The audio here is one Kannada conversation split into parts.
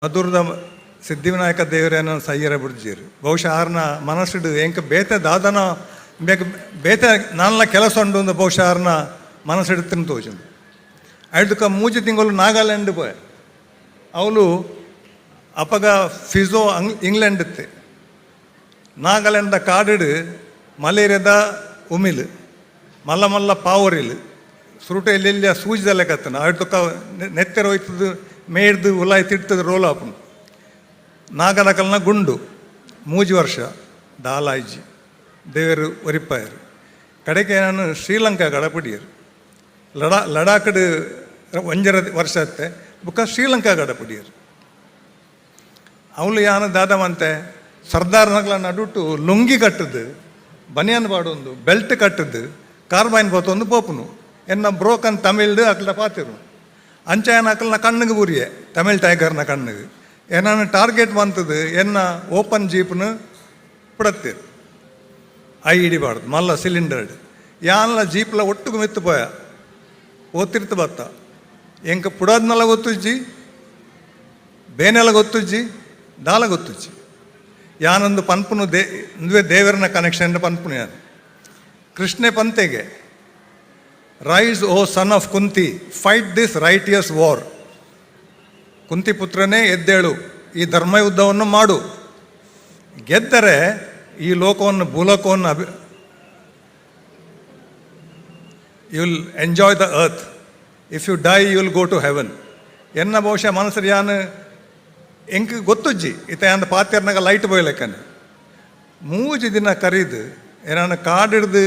ಮಧುರದ ಸಿದ್ಧಿವಿನಾಯಕ ದೇವರೇನೋ ಸಯ್ಯರ ಬಿಡ್ಜೀರು ಬಹುಶಃ ಆರ್ನ ಮನಸ್ಸಿಡು ಎಂಕ ಬೇತೆ ದಾದನ ಬೇತೆ ನಾಲ್ನ ಕೆಲಸ ಉಂಡು ಒಂದು ಬಹುಶಃ ಆರ್ನ ಮನಸ್ಸಿಡುತ್ತನ್ನು ತೋಚುಂಡು ಐದಕ್ಕ ಮೂಜಿ ತಿಂಗಳು ನಾಗಾಲ್ಯಾಂಡ್ ಪೋಯ ಅವಳು ಅಪಗ ಫಿಜೋ ಇಂಗ್ಲೆಂಡ್ ಇತ್ತೆ ನಾಗಾಲ್ಯಾಂಡ್ ಕಾಡಿಡು ಮಲೇರಿಯಾದ ಉಮಿಲು ಮಲ್ಲ ಮಲ್ಲ ಪಾವರಿಲು ಸುರುಟ ಎಲ್ಲೆಲ್ಲಿ ಸೂಜಿದಲ್ಲೇ ಕತ್ತನ ಐದಕ್ಕ ನೆತ್ತೆರ ಹೋಯ್ತದು ಮೇಡ್ದು ಉಲಾಯಿ ತಿಡ್ತದ ರೋಲ್ ಆಪುಂಡು ನಾಗನಕಲ್ನ ಗುಂಡು ಮೂಜಿ ವರ್ಷ ದಾಲಾಯ್ಜಿ ದೇವರು ಒರಿಪಾಯರು ಕಡೆಗೆ ನಾನು ಶ್ರೀಲಂಕಾ ಗಡಪಡಿಯರು ಲಡಾಖಡ್ ಒಂಜರ ವರ್ಷ ಅತ್ತೆ ಬುಕ್ಕ ಶ್ರೀಲಂಕಾ ಗಡಪಡಿಯರು ಅವಳು ಯಾನ ದಾದವಂತೆ ಸರ್ದಾರ್ ನಗಲ ನಡುಟು ಲುಂಗಿ ಕಟ್ಟದು ಬನಿಯನ್ ಪಾಡೊಂದು ಬೆಲ್ಟ್ ಕಟ್ಟದು ಕಾರ್ಬೈನ್ ಪೋತೊಂದು ಪೋಪುನು ಎನ್ನ ಬ್ರೋಕನ್ ತಮಿಳ್ದು ಅಕ್ಲ ಪಾತಿರು ಅಂಚಾಯನ ಅಕಲ್ನ ಕಣ್ಣಿಗೆ ಬುರಿಯೆ ತಮಿಳ್ ಟೈಗರ್ನ ಕಣ್ಣಿಗೆ ಏನಾನು ಟಾರ್ಗೆಟ್ ಬಂತದು ಎನ್ನ ಓಪನ್ ಜೀಪ್ನು ಪುಡತ್ತೇರು ಐ ಹಿಡಿಬಾರ್ದು ಮಲ್ಲ ಸಿಲಿಂಡರ್ಡ್ ಯಾನ್ಲ ಜೀಪ್ಲ ಒಟ್ಟಿಗೆ ಮೆತ್ತು ಪೋಯ ಓದ್ತಿರ್ತು ಬತ್ತ ಎಂಕ ಪುಡೋದ್ನೆಲ್ಲ ಗೊತ್ತುಜ್ಜಿ ಬೇನೆಲ್ಲ ಗೊತ್ತುಜ್ಜಿ ದಾಲ ಗೊತ್ತುಜ್ಜಿ ಯಾನೊಂದು ಪನ್ಪುನು ಇಂದುವೆ ದೇವರನ ಕನೆಕ್ಷನ್ ಪನ್ಪುನು ಯಾನು ಕೃಷ್ಣೆ ಪಂತೆಗೆ rise O son of Kunti fight this righteous war Kunti ಪುತ್ರನೇ ಎದ್ದೇಳು ಈ ಧರ್ಮ ಯುದ್ಧವನ್ನು ಮಾಡು ಗೆದ್ದರೆ ಈ ಲೋಕವನ್ನು ಭೂಲೋಕವನ್ನು you will enjoy the earth if you die you will go to heaven ಎನ್ನ ಬಹುಶಃ ಮನಸ್ಸರು ಯಾನು ಎಂಕ್ ಗೊತ್ತುಜ್ಜಿ ಈತ ಅಂದ ಪಾತ್ಯರ್ನಾಗ ಲೈಟ್ ಬೊಯ್ಲೆಕ್ಕನೆ ಮೂಜಿ ದಿನ ಕರೀದು ಏನಾನು ಕಾಡಿಡ್ದು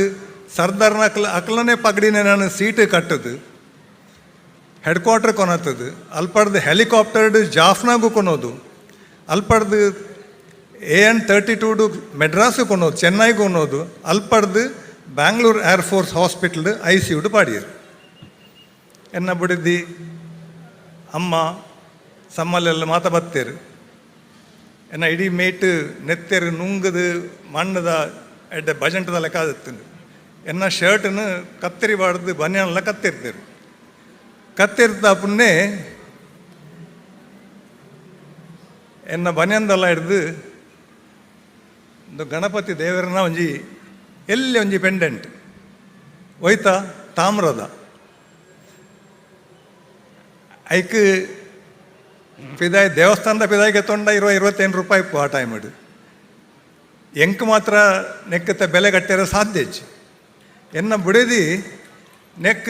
ಸರ್ದಾರ್ನ ಅಕ್ಲನೇ ಪಗಡಿನೇ ನಾನು ಸೀಟು ಕಟ್ಟದು ಹೆಡ್ ಕ್ವಾರ್ಟರ್ ಕೊನತ್ತದು ಅಲ್ಪಡ್ದು ಹೆಲಿಕಾಪ್ಟರ್ಡು ಜಾಫ್ನಾಗೂ ಕೊನೋದು ಅಲ್ಪಡ್ದು AN-32 ಮೆಡ್ರಾಸು ಕೊನೋದು ಚೆನ್ನೈಗೂ ಕೊನೋದು ಅಲ್ಪಡ್ದು ಬ್ಯಾಂಗ್ಳೂರ್ ಏರ್ಫೋರ್ಸ್ ಹಾಸ್ಪಿಟಲ್ ICUಡು ಪಾಡಿಯರು ಎನ್ನ ಬಿಡಿದ್ದಿ ಅಮ್ಮ ಸಮ್ಮಲ್ಲೆಲ್ಲ ಮಾತ ಬತ್ತೇರು ಎನ್ನ ಇಡೀ ಮೇಟು ನೆತ್ತೆರು ನುಂಗದು ಮಣ್ಣದ ಎಡ್ಡೆ ಬಜೆಂಟದ ಲೆಕ್ಕ ಆದತ್ತನು ಎನ್ನ ಶರ್ಟನ್ನು ಕತ್ತರಿ ಬಾಡ್ದು ಬನ್ಯಾನೆಲ್ಲ ಕತ್ತಿರ್ತೇರು ಕತ್ತಿರ್ತ ಪುಣ್ಣೆ ಎನ್ನ ಬನ್ಯಂದೆಲ್ಲ ಹಿಡ್ದು ಒಂದು ಗಣಪತಿ ದೇವರನ್ನ ಒಂಜಿ ಎಲ್ಲಿ ಒಂಜಿ ಪೆಂಡೆಂಟ್ ಒಯ್ತಾ ತಾಮ್ರದ ಐಕ್ ಪಿದಾಯಿ ದೇವಸ್ಥಾನದ ಪಿದಾಯಿಗೆ ತೊಂಡ 20-25 ರೂಪಾಯಿ ಆ ಟೈಮ್ ಇಡು ಎಂಕ್ ಮಾತ್ರ ನೆಕ್ಕತ್ತ ಬೆಲೆ ಕಟ್ಟಿರೋ ಸಾಧ್ಯ ಹೆಚ್ಚು ಎನ್ನ ಬುಡದಿ ನೆಕ್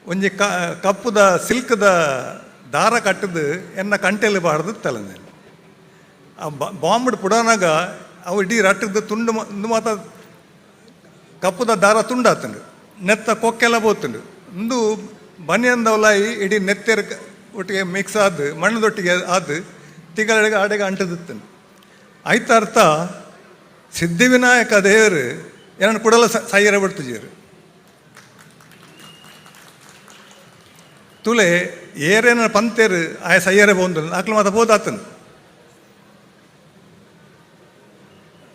ಒಂಜಿ ಕಪ್ಪುದ ಸಿಲ್ಕ್ದ ದಾರ ಕಟ್ಟದು ಎನ್ನ ಕಂಟೆಲ್ಲಿ ಬಾಡ್ದು ತಲೆಂದೆ ಆ ಬಾಂಬ್ಡ್ ಪುಡನಾಗ ಅವು ಇಡೀ ರಟ್ಟದ ತುಂಡು ಮಾತ ಕಪ್ಪುದ ದಾರ ತುಂಡಾತಂಡು ನೆತ್ತ ಕೊಕ್ಕೆಲ್ಲ ಬೋತುಂಡು ಒಂದು ಬನಿಯಂದವಲಾಯಿ ಇಡೀ ನೆತ್ತೆರ ಒಟ್ಟಿಗೆ ಮಿಕ್ಸ್ ಆದು ಮಣ್ಣದೊಟ್ಟಿಗೆ ಆದು ತಿಗಳಿಗೆ ಆಡೆಗೆ ಅಂಟದಿತ್ತಂಡು ಆಯ್ತ ಅರ್ಥ ಸಿದ್ಧಿವಿನಾಯಕ ದೇವರು ಏನನ್ನು ಕೊಡಲ್ಲ ಸೈಯರ ಬಿಡ್ತಿಜೀರು ತುಲೆ ಏರೇನ ಪಂತೇರು ಆಯ ಸಯ್ಯರೆ ಬೋಂದು ಆಕಲು ಮಾತ ಬೋದಾತನು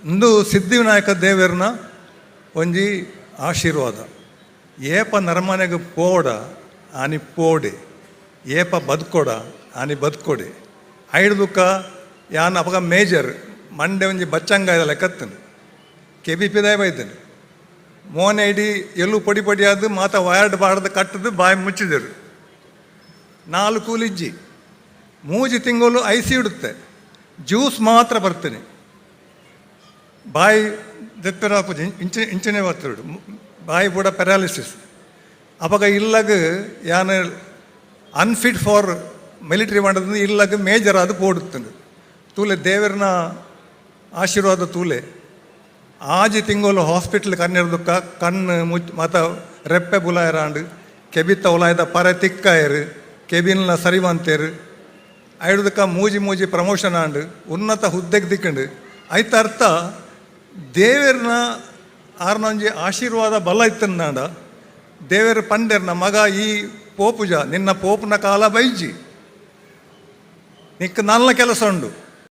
ಇಂದು ಸಿದ್ಧಿವಿನಾಯಕ ದೇವರನ ಒಂಜಿ ಆಶೀರ್ವಾದ ಏಪ ನರಮನೆಗೆ ಪೋಡ ಆನಿ ಪೋಡೆ ಏಪ ಬದುಕೋಡ ಆನಿ ಬದುಕೋಡೆ ಐಡ್ದುಕ್ಕ ಯಾನ್ ಅಪಗ ಮೇಜರ್ ಮಂಡೆ ಒಂಜಿ ಬಚ್ಚಂಗಾಯದ ಲೆಕ್ಕತ್ತನು KBPದಾಯ ಬೈದನು ಮೋನೆ ಇಡೀ ಎಲ್ಲೂ ಪೊಡಿ ಪೊಡಿ ಆದು ಮಾತ ವಯರ್ಡ್ ಬಾಡ್ದು ಕಟ್ಟದು ಬಾಯಿ ಮುಚ್ಚಿದರು 4 ಕೂಲಿಜ್ಜಿ ಮೂಜಿ ತಿಂಗಳು ICU ಇಡುತ್ತೆ ಜ್ಯೂಸ್ ಮಾತ್ರ ಬರ್ತೀನಿ ಬಾಯಿ ದೆಪ್ಪೆರಾಪು ಇಂಚನೆ ಬರ್ತಿಡು ಬಾಯಿ ಬೂಡ ಪ್ಯಾರಾಲಿಸಿಸ್ ಅವಾಗ ಇಲ್ಲಾಗ ಯಾನು ಅನ್ಫಿಟ್ ಫಾರ್ ಮಿಲಿಟ್ರಿ ಮಾಡೋದು ಇಲ್ಲಾಗ ಮೇಜರ್ ಅದು ಪೋಡುತ್ತಂಡು ತೂಲೆ ದೇವರನ ಆಶೀರ್ವಾದ ತೂಲೆ ಆಜಿ ತಿಂಗಳು ಹಾಸ್ಪಿಟ್ಲ್ ಕನ್ನಿರ್ದಕ್ಕ ಕಣ್ಣು ಮಾತ ರೆಪ್ಪೆ ಬುಲಾಯರಾಂಡು ಕೆಬಿತ್ತ ಉಲಾಯ್ದ ಪರೆ ತಿಕ್ಕಾಯರು ಕೆಬಿನ್ಲ ಸರಿವಂತೇರು ಐಡ್ದಕ್ಕ ಮೂಜಿ ಪ್ರಮೋಷನ್ ಆಂಡು ಉನ್ನತ ಹುದ್ದೆಗೆ ದಿಕ್ಕಂಡು ಐತ ಅರ್ಥ ದೇವರನ ಆರ್ನೊಂಜಿ ಆಶೀರ್ವಾದ ಬಲ ಇತ್ತಂದಾಂಡ ದೇವರ ಪಂಡೆರ್ನ ಮಗ ಈ ಪೋಪುಜ ನಿನ್ನ ಪೋಪುನ ಕಾಲ ಬೈಜಿ ನಿಕ್ಕ ನಲ್ಲ ಕೆಲಸ ಉಂಡು